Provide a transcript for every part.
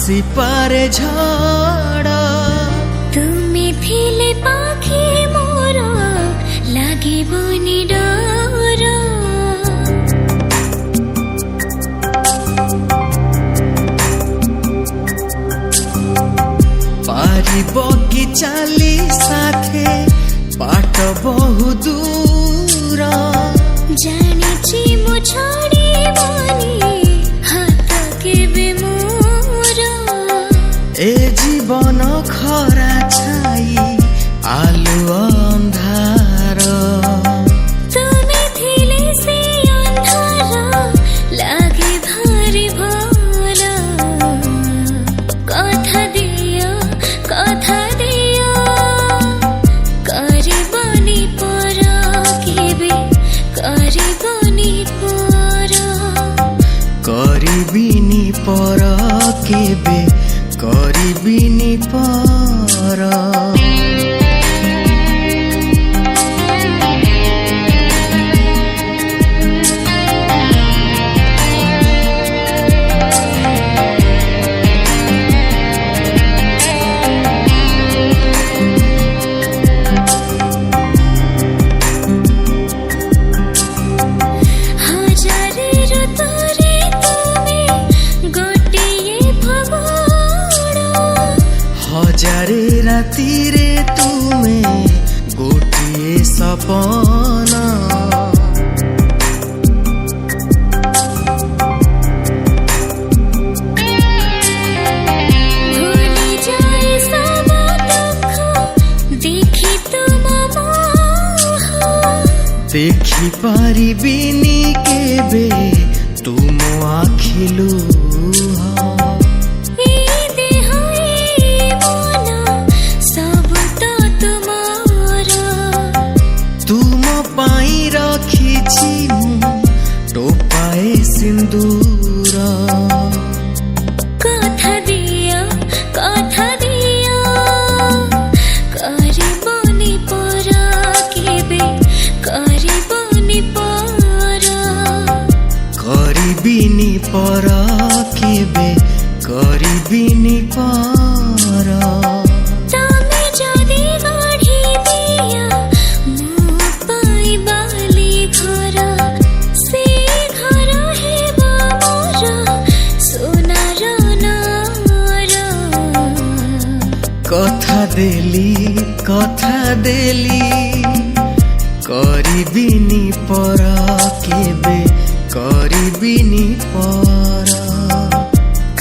आसी पारे झड़ तुमे थिले पाखी मोर लागिबोनी डर पारिब कि चाली साथे बाट बहु दूर जानिछि मो छाडिबोनी हात केबे मोर ए जीवन खरा छाई आलु अंधार तुमे थिले से अंधार लागे भारी भर कथा दियो करिबनी पर केबे करिबनी पर करिबिनी पर केबे करिबिनी पर हजारे राती रे तुमे गोटिए सपना भूली जाए सब दुख देखी तुम मोह देखी पारिबिनी केबे तुम आखिलु टोपाए सिंदूर कथा दियो करिबनी पर केबे करिबनी पर करिबिनी पर केबे करिबिनी पर तमे जदि गढ़ी दिया मो पाई बाली घर से घर हेबा मोर सोनार नर कथा देली करिबिनी पर केबे करिबिनी पर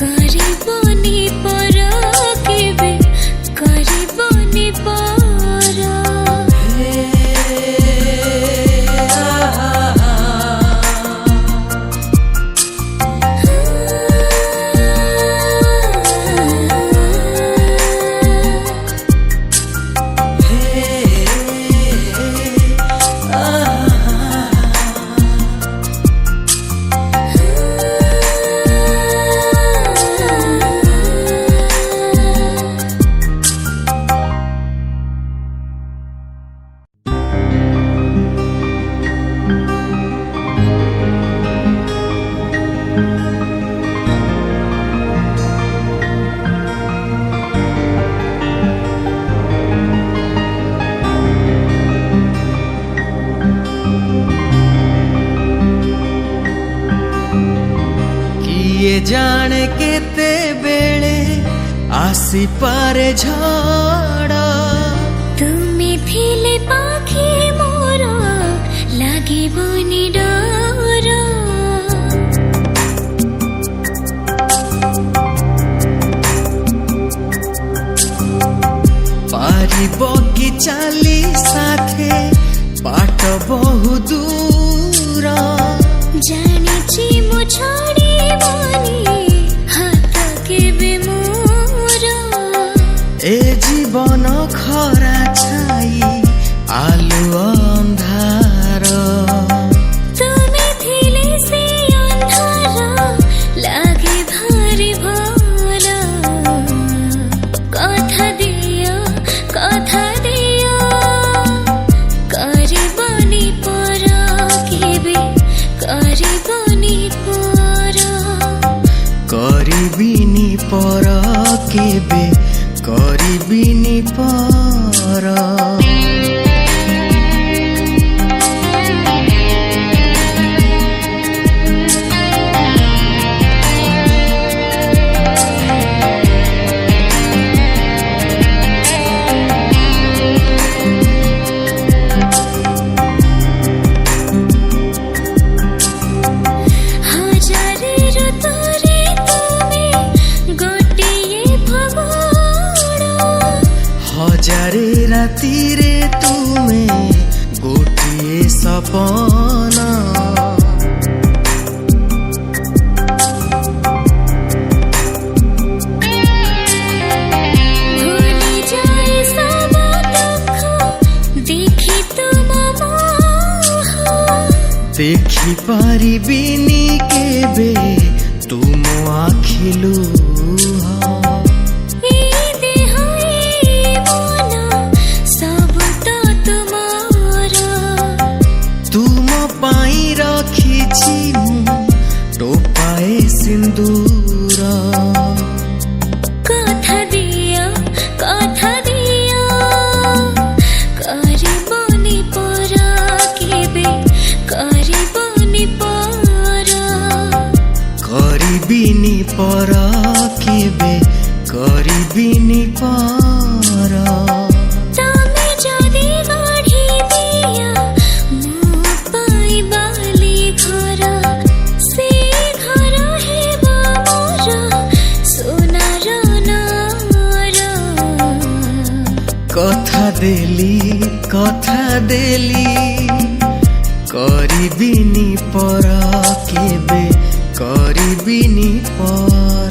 करिबनी पर केबे करिबनी पर जाने केते बेले आसी पारे झड़ तुमे थिले पाखी मोर लागिबोनी डर पारिब कि चाली साथे बाट बहु दूर जानिछि मो छाडिबोनी हात केबे मोर ए जीवन खरा छाई आलु अंधार तुमे थिले से अंधार लागे भारी भर कथा दियो केबे करिबिनी पर हजारे रातिरे तुमे गोटिए सपना भूली जाए सब दुख देखि तुम मोह देखि पारिबिनी केबे तुम आखिलु टोपाए सिंदूर कथा दिया करिबनी पर केबे करिबनी पर करिबिनी पर केबे करिबिनी पर कथा देली करिबिनी पर केबे करिबिनी पर